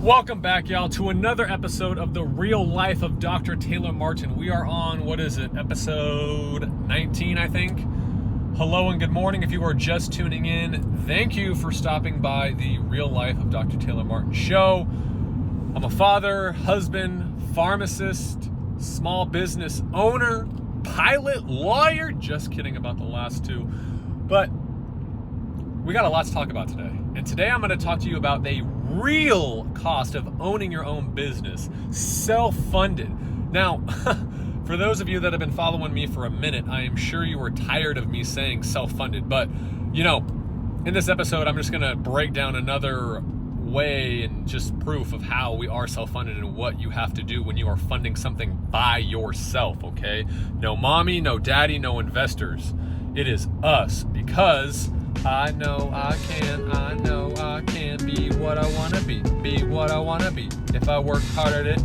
Welcome back, y'all, to another episode of The Real Life of Dr. Taylor Martin. We are on, episode 19, I think. Hello and good morning. If you are just tuning in, thank you for stopping by The Real Life of Dr. Taylor Martin show. I'm a father, husband, pharmacist, small business owner, pilot, lawyer. Just kidding about the last two. But we got a lot to talk about today. And today I'm going to talk to you about the real cost of owning your own business, self-funded. Now, for those of you that have been following me for a minute, I am sure you were tired of me saying self-funded. But, in this episode, I'm just going to break down another way and just proof of how we are self-funded and what you have to do when you are funding something by yourself, okay? No mommy, no daddy, no investors. It is us, because I know I can be what I want to be what I want to be. If I work hard at it,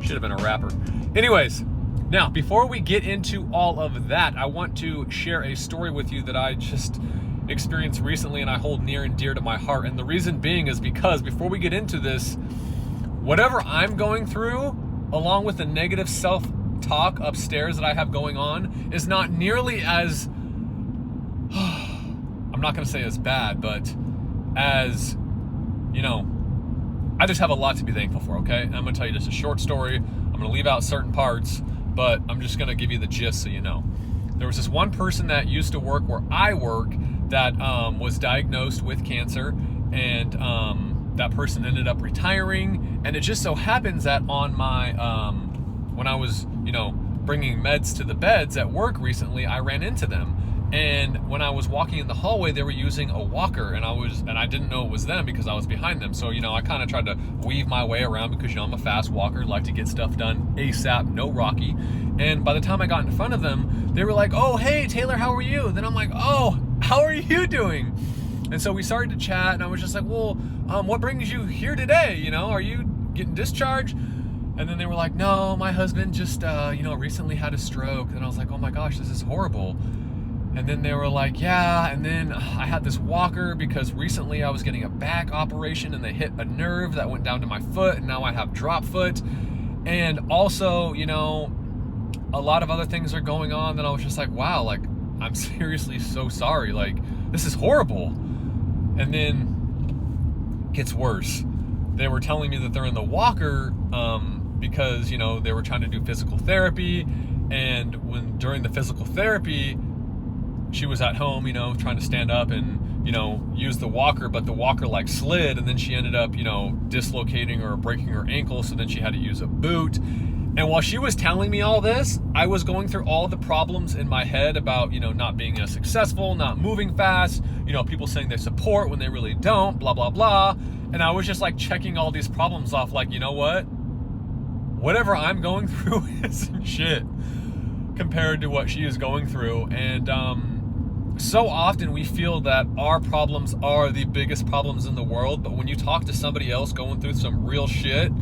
should have been a rapper. Anyways, now, before we get into all of that, I want to share a story with you that I just experienced recently and I hold near and dear to my heart. And the reason being is because before we get into this, whatever I'm going through, along with the negative self-talk upstairs that I have going on, is not nearly as I'm not going to say as bad, but as, I just have a lot to be thankful for, okay? And I'm going to tell you just a short story. I'm going to leave out certain parts, but I'm just going to give you the gist so you know. There was this one person that used to work where I work that was diagnosed with cancer, and that person ended up retiring. And it just so happens that on my, when I was, bringing meds to the beds at work recently, I ran into them. And when I was walking in the hallway, they were using a walker, and I didn't know it was them because I was behind them. So, I kind of tried to weave my way around because, I'm a fast walker, like to get stuff done ASAP, no Rocky. And by the time I got in front of them, they were like, "Oh, hey, Taylor, how are you?" Then I'm like, "Oh, how are you doing?" And so we started to chat, and I was just like, "Well, what brings you here today? Are you getting discharged?" And then they were like, "No, my husband just, recently had a stroke." And I was like, "Oh my gosh, this is horrible." And then they were like, "Yeah, and then I had this walker because recently I was getting a back operation and they hit a nerve that went down to my foot, and now I have drop foot. And also, a lot of other things are going on." That I was just like, wow, like, I'm seriously so sorry. Like, this is horrible. And then it gets worse. They were telling me that they're in the walker because, they were trying to do physical therapy. And during the physical therapy, she was at home, trying to stand up and, use the walker, but the walker slid, and then she ended up, dislocating or breaking her ankle. So then she had to use a boot. And while she was telling me all this, I was going through all the problems in my head about, not being as successful, not moving fast, people saying they support when they really don't, blah, blah, blah. And I was just checking all these problems off, you know what? Whatever I'm going through isn't shit compared to what she is going through. And, so often we feel that our problems are the biggest problems in the world, but when you talk to somebody else going through some real shit,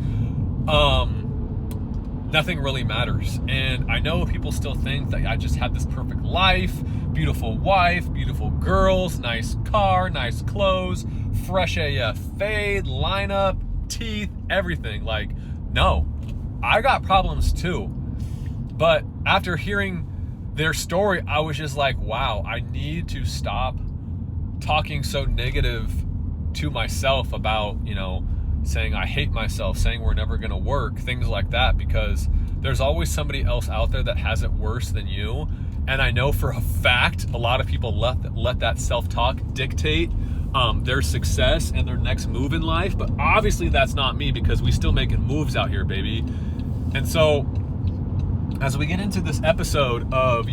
nothing really matters. And I know people still think that I just had this perfect life, beautiful wife, beautiful girls, nice car, nice clothes, fresh AF fade, lineup, teeth, everything. No, I got problems too. But after hearing their story, I was just like, wow, I need to stop talking so negative to myself about, saying I hate myself, saying we're never going to work, things like that, because there's always somebody else out there that has it worse than you. And I know for a fact, a lot of people let that self-talk dictate their success and their next move in life. But obviously that's not me, because we still making moves out here, baby. And so as we get into this episode of,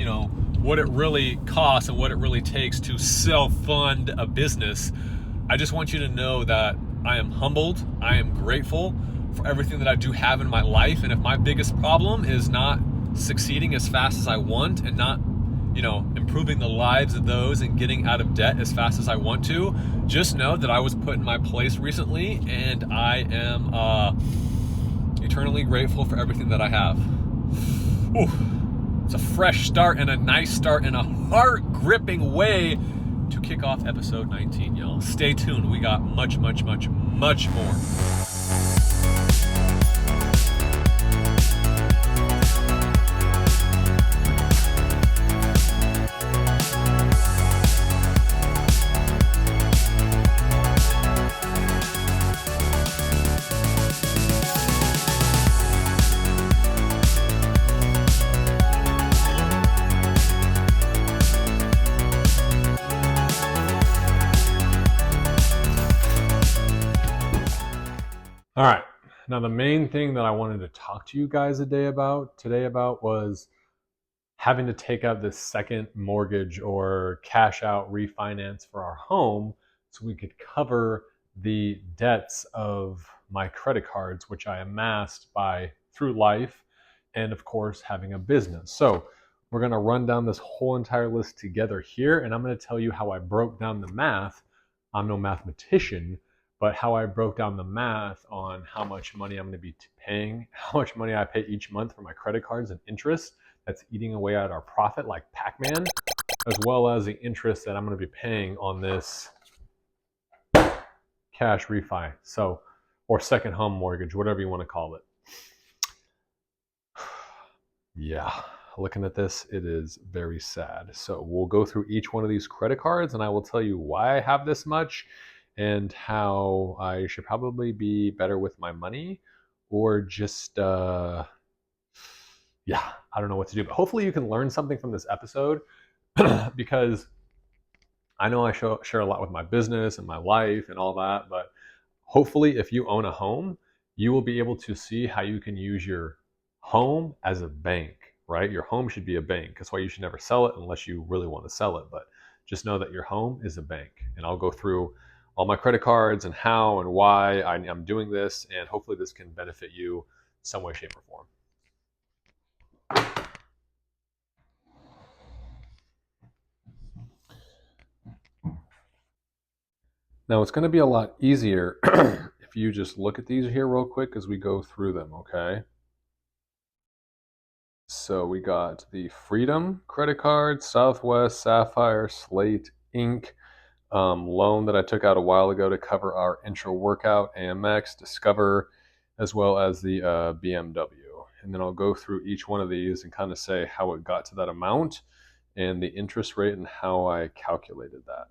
what it really costs and what it really takes to self-fund a business, I just want you to know that I am humbled. I am grateful for everything that I do have in my life. And if my biggest problem is not succeeding as fast as I want and not, improving the lives of those and getting out of debt as fast as I want to, just know that I was put in my place recently, and I am eternally grateful for everything that I have. Ooh, it's a fresh start and a nice start and a heart-gripping way to kick off episode 19, y'all. Stay tuned. We got much, much, much, much more. All right. Now, the main thing that I wanted to talk to you guys today about was having to take out this second mortgage or cash out refinance for our home so we could cover the debts of my credit cards, which I amassed by through life, and of course having a business. So we're going to run down this whole entire list together here, and I'm going to tell you how I broke down the math. I'm no mathematician, but how I broke down the math on how much money I'm going to be paying, how much money I pay each month for my credit cards and interest that's eating away at our profit like Pac-Man, as well as the interest that I'm going to be paying on this cash refi, so, or second home mortgage, whatever you want to call it. Yeah, looking at this, it is very sad. So we'll go through each one of these credit cards and I will tell you why I have this much and how I should probably be better with my money, or just yeah, I don't know what to do. But hopefully you can learn something from this episode because I know I share a lot with my business and my life and all that, but hopefully if you own a home, you will be able to see how you can use your home as a bank, right? Your home should be a bank. That's why you should never sell it unless you really want to sell it. But just know that your home is a bank. And I'll go through all my credit cards and how and why I'm doing this. And hopefully this can benefit you some way, shape, or form. Now it's going to be a lot easier if you just look at these here real quick as we go through them, okay? So we got the Freedom credit card, Southwest, Sapphire, Slate, Inc. Loan that I took out a while ago to cover our intro workout, AMX, Discover, as well as the BMW. And then I'll go through each one of these and kind of say how it got to that amount and the interest rate and how I calculated that.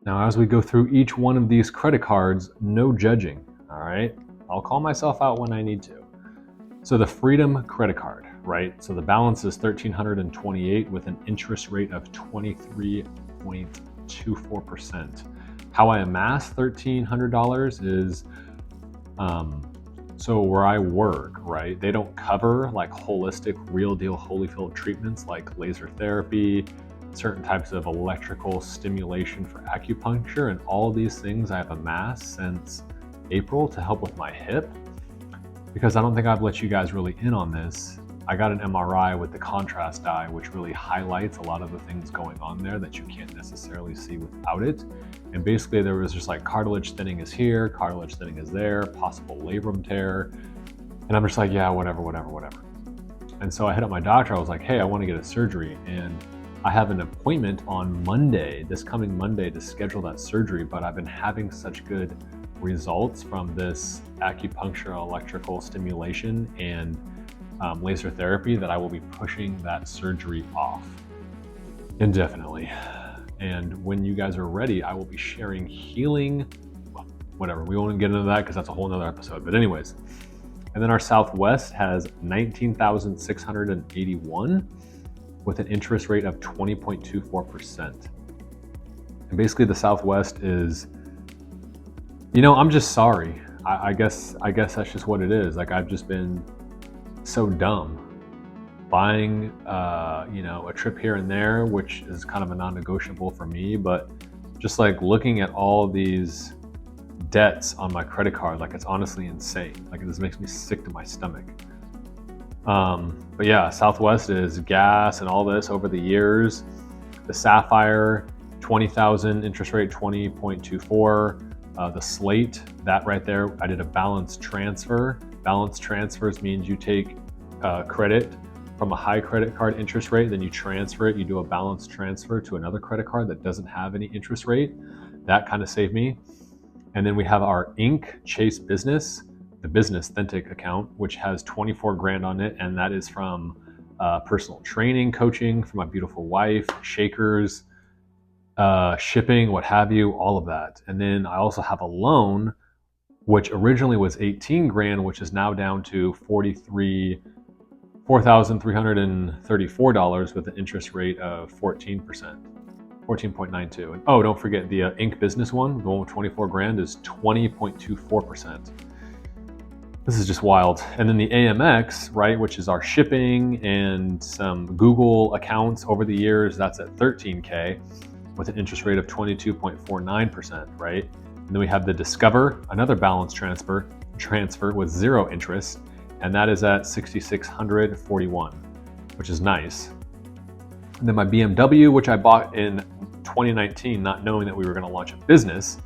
Now, as we go through each one of these credit cards, no judging, all right? I'll call myself out when I need to. So the Freedom credit card, right? So the balance is $1,328 with an interest rate of 23.24%. How I amass $1,300 is, so where I work, right? They don't cover like holistic, real deal Holyfield treatments like laser therapy, certain types of electrical stimulation for acupuncture, and all these things I've amassed since April to help with my hip. Because I don't think I've let you guys really in on this, I got an MRI with the contrast dye, which really highlights a lot of the things going on there that you can't necessarily see without it. And basically there was just like cartilage thinning is here, cartilage thinning is there, possible labrum tear. And I'm just like, yeah, whatever. And so I hit up my doctor. I was like, hey, I want to get a surgery. And I have an appointment on Monday, this coming Monday, to schedule that surgery. But I've been having such good results from this acupuncture, electrical stimulation, and laser therapy that I will be pushing that surgery off indefinitely. And when you guys are ready, I will be sharing healing, well, whatever. We won't get into that because that's a whole nother episode. But anyways, and then our Southwest has $19,681 with an interest rate of 20.24%. And basically the Southwest is, I'm just sorry. I guess that's just what it is. Like, I've just been so dumb buying, a trip here and there, which is kind of a non-negotiable for me. But just like looking at all these debts on my credit card, like it's honestly insane. Like, this makes me sick to my stomach. But yeah, Southwest is gas and all this over the years. The Sapphire, 20,000 interest rate, 20.24. The Slate, that right there, I did a balance transfer. Balance transfers means you take credit from a high credit card interest rate, then you transfer it. You do a balance transfer to another credit card that doesn't have any interest rate. That kind of saved me. And then we have our Inc. Chase Business, the business Thentic account, which has 24 grand on it. And that is from personal training, coaching for my beautiful wife, shakers, shipping, what have you, all of that. And then I also have a loan, which originally was 18 grand, which is now down to $4,334 with an interest rate of 14%. 14.92. And oh, don't forget the Inc. business one, the one with 24 grand, is 20.24%. This is just wild. And then the AMX, right, which is our shipping and some Google accounts over the years, that's at 13K with an interest rate of 22.49%, right? And then we have the Discover, another balance transfer with zero interest, and that is at 6,641, which is nice. And then my BMW, which I bought in 2019, not knowing that we were going to launch a business.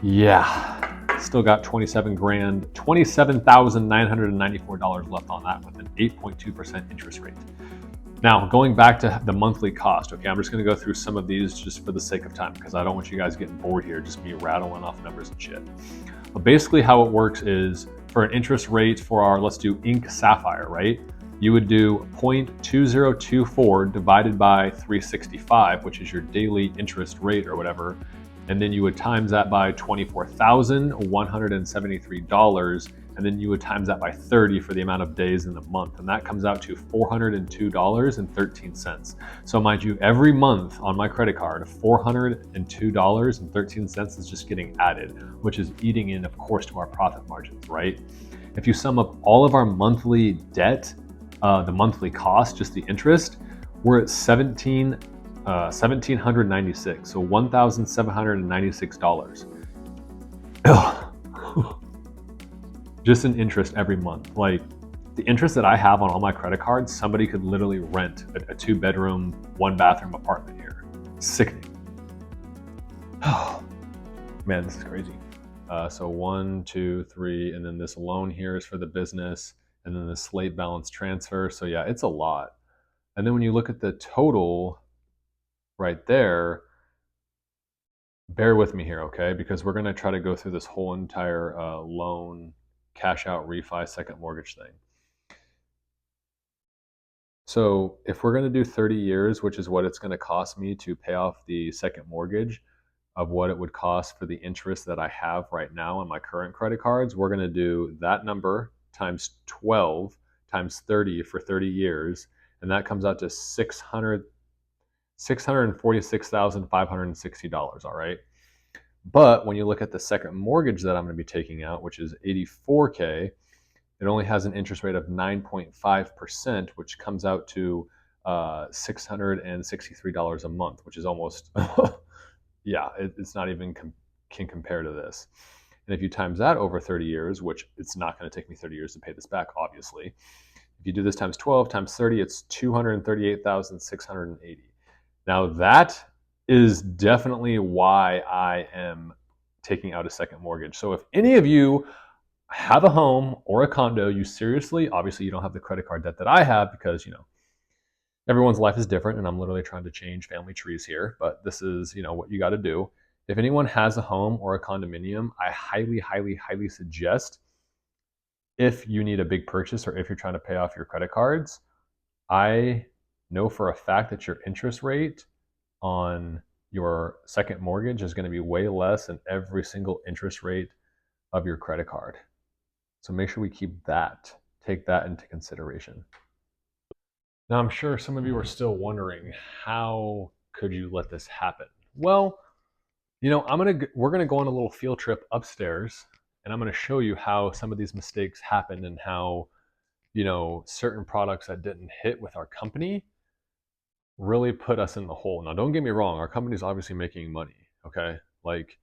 Yeah, still got 27 grand, $27,994 left on that with an 8.2% interest rate. Now, going back to the monthly cost, okay, I'm just going to go through some of these just for the sake of time because I don't want you guys getting bored here, just me rattling off numbers and shit. But basically how it works is for an interest rate for our, let's do Inc. Sapphire, right? You would do 0.2024 divided by 365, which is your daily interest rate or whatever. And then you would times that by $24,173. And then you would times that by 30 for the amount of days in the month. And that comes out to $402.13. So mind you, every month on my credit card, $402.13 is just getting added, which is eating in, of course, to our profit margins, right? If you sum up all of our monthly debt, the monthly cost, just the interest, we're at $1,796, so $1,796. Just in interest every month. Like the interest that I have on all my credit cards, somebody could literally rent a 2-bedroom, 1-bathroom apartment here. Sickening. Oh, man, this is crazy. So 1, 2, 3, and then this loan here is for the business, and then the slate balance transfer. So yeah, it's a lot. And then when you look at the total right there, bear with me here, okay? Because we're going to try to go through this whole entire loan, cash out, refi, second mortgage thing. So if we're going to do 30 years, which is what it's going to cost me to pay off the second mortgage of what it would cost for the interest that I have right now on my current credit cards, we're going to do that number times 12 times 30 for 30 years. And that comes out to $646,560, all right? But when you look at the second mortgage that I'm going to be taking out, which is 84K, it only has an interest rate of 9.5%, which comes out to $663 a month, which is almost, yeah, it's not even can compare to this. And if you times that over 30 years, which it's not going to take me 30 years to pay this back, obviously. If you do this times 12 times 30, it's 238,680. Now that is definitely why I am taking out a second mortgage. So if any of you have a home or a condo, you seriously, obviously you don't have the credit card debt that I have because, you know, everyone's life is different and I'm literally trying to change family trees here, but this is, you know, what you got to do. If anyone has a home or a condominium, I highly, highly, highly suggest, if you need a big purchase or if you're trying to pay off your credit cards, I know for a fact that your interest rate on your second mortgage is going to be way less than every single interest rate of your credit card. So make sure we take that into consideration. Now, I'm sure some of you are still wondering, how could you let this happen? Well, you know, we're going to go on a little field trip upstairs, and I'm going to show you how some of these mistakes happened and how, you know, certain products that didn't hit with our company really put us in the hole. Now, don't get me wrong, our company's obviously making money, okay? Like,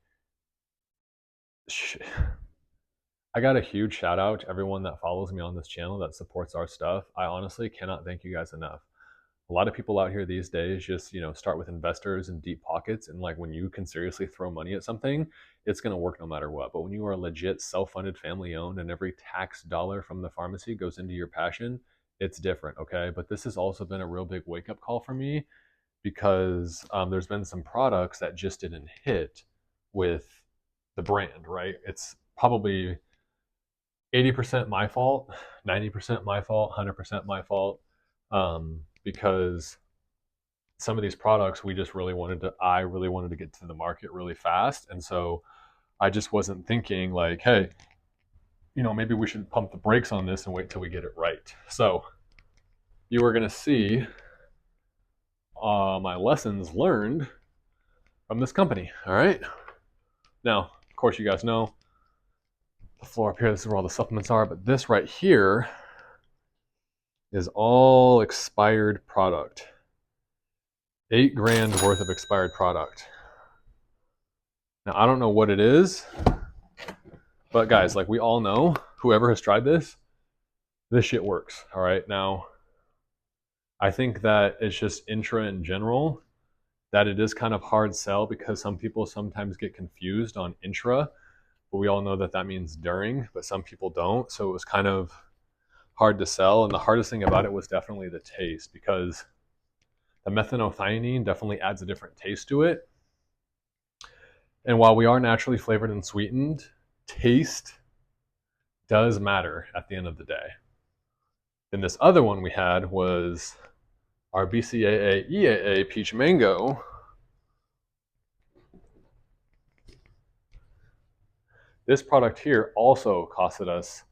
I got a huge shout out to everyone that follows me on this channel that supports our stuff. I honestly cannot thank you guys enough. A lot of people out here these days just, you know, start with investors and deep pockets. And like when you can seriously throw money at something, it's going to work no matter what. But when you are legit self-funded, family owned, and every tax dollar from the pharmacy goes into your passion, it's different, okay? But this has also been a real big wake up call for me because there's been some products that just didn't hit with the brand, right? It's probably 80% my fault, 90% my fault, 100% my fault, because some of these products I really wanted to get to the market really fast. And so I just wasn't thinking like, hey, you know, maybe we should pump the brakes on this and wait till we get it right. So you are going to see my lessons learned from this company. All right. Now, of course, you guys know the floor up here, this is where all the supplements are, but this right here is all expired product. $8,000 worth of expired product. Now, I don't know what it is, but guys, like we all know, whoever has tried this shit works. All right. Now, I think that it's just intra in general that it is kind of hard sell because some people sometimes get confused on intra, but we all know that that means during, but some people don't. So it was kind of hard to sell. And the hardest thing about it was definitely the taste, because the methanothionine definitely adds a different taste to it. And while we are naturally flavored and sweetened, taste does matter at the end of the day. Then this other one we had was our BCAA EAA Peach Mango. This product here also costed us,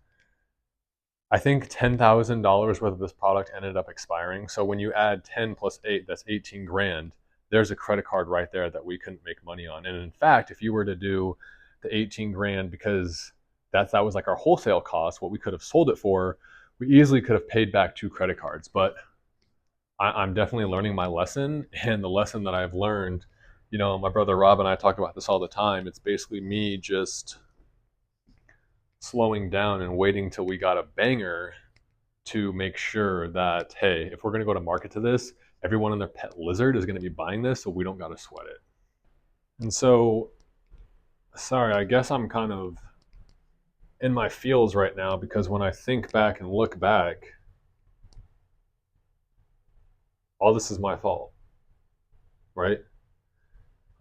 I think, $10,000 worth of this product ended up expiring. So when you add 10 plus 8, that's 18 grand. There's a credit card right there that we couldn't make money on. And in fact, if you were to do the 18 grand, because that was like our wholesale cost, what we could have sold it for, we easily could have paid back 2 credit cards. But I'm definitely learning my lesson. And the lesson that I've learned, you know, my brother Rob and I talk about this all the time. It's basically me just slowing down and waiting till we got a banger to make sure that, hey, if we're going to go to market to this, everyone and their pet lizard is going to be buying this, so we don't got to sweat it. And so, sorry, I guess I'm kind of in my feels right now, because when I think back and look back, all this is my fault, right?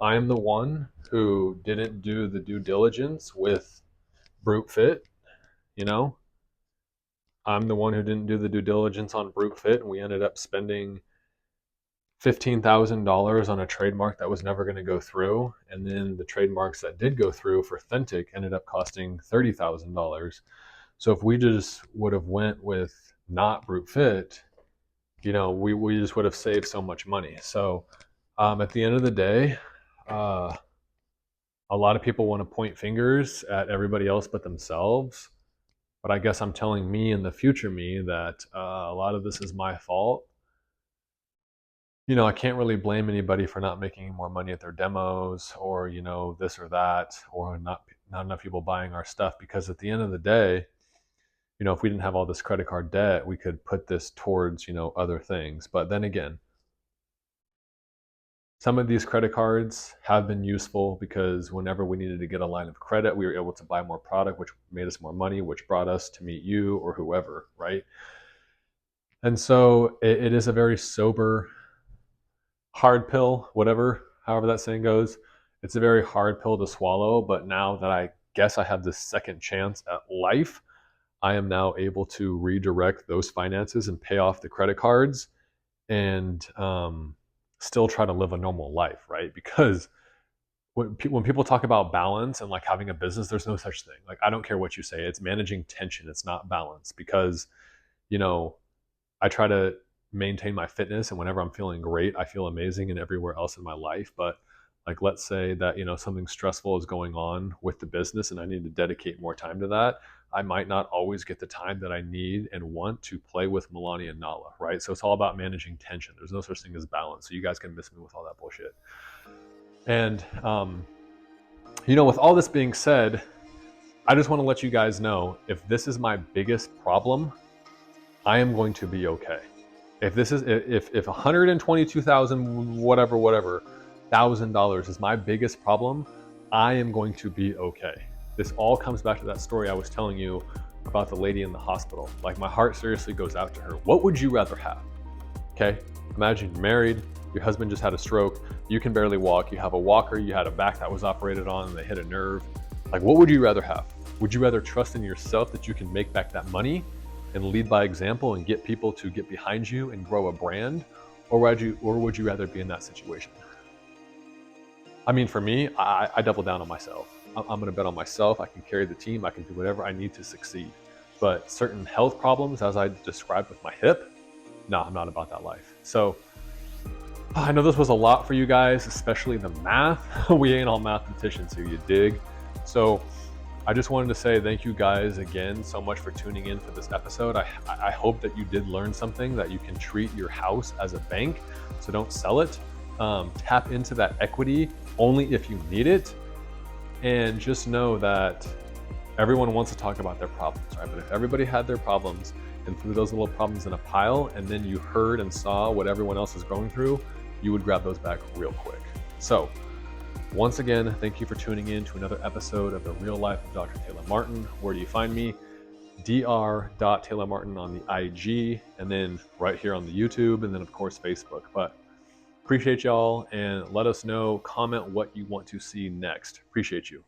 I am the one who didn't do the due diligence with Brute Fit, you know? I'm the one who didn't do the due diligence on Brute Fit, and we ended up spending $15,000 on a trademark that was never going to go through. And then the trademarks that did go through for Authentic ended up costing $30,000. So if we just would have went with not Brute Fit, you know, we just would have saved so much money. So at the end of the day, a lot of people want to point fingers at everybody else but themselves. But I guess I'm telling me and the future me that a lot of this is my fault. You know, I can't really blame anybody for not making more money at their demos, or, you know, this or that, or not enough people buying our stuff, because at the end of the day, you know, if we didn't have all this credit card debt, we could put this towards, you know, other things. But then again, some of these credit cards have been useful because whenever we needed to get a line of credit, we were able to buy more product, which made us more money, which brought us to meet you or whoever, right? And so it is a very sober, hard pill, whatever, however that saying goes. It's a very hard pill to swallow, but now that I guess I have this second chance at life, I am now able to redirect those finances and pay off the credit cards, and still try to live a normal life, right? Because when people talk about balance and like having a business, there's no such thing. Like, I don't care what you say, it's managing tension, it's not balance. Because, you know, I try to maintain my fitness, and whenever I'm feeling great, I feel amazing, and everywhere else in my life. But like, let's say that, you know, something stressful is going on with the business and I need to dedicate more time to that. I might not always get the time that I need and want to play with Milani and Nala, right? So it's all about managing tension. There's no such thing as balance. So you guys can miss me with all that bullshit. And, you know, with all this being said, I just want to let you guys know, if this is my biggest problem, I am going to be okay. If this is, if 122,000 whatever $1,000 is my biggest problem, I am going to be okay. This all comes back to that story I was telling you about the lady in the hospital. Like, my heart seriously goes out to her. What would you rather have? Okay, imagine you're married, your husband just had a stroke, you can barely walk, you have a walker, you had a back that was operated on and they hit a nerve. Like, what would you rather have? Would you rather trust in yourself that you can make back that money and lead by example and get people to get behind you and grow a brand? Or would you rather be in that situation? I mean, for me, I double down on myself. I'm going to bet on myself. I can carry the team. I can do whatever I need to succeed. But certain health problems, as I described with my hip, no, I'm not about that life. So I know this was a lot for you guys, especially the math. We ain't all mathematicians here, you dig? So I just wanted to say thank you guys again so much for tuning in for this episode. I hope that you did learn something, that you can treat your house as a bank. So don't sell it. Tap into that equity only if you need it. And just know that everyone wants to talk about their problems, right? But if everybody had their problems and threw those little problems in a pile, and then you heard and saw what everyone else is going through, you would grab those back real quick. So once again, thank you for tuning in to another episode of The Real Life of Dr. Taylor Martin. Where do you find me? dr.taylormartin on the IG, and then right here on the YouTube, and then of course Facebook. But appreciate y'all, and let us know, comment what you want to see next. Appreciate you.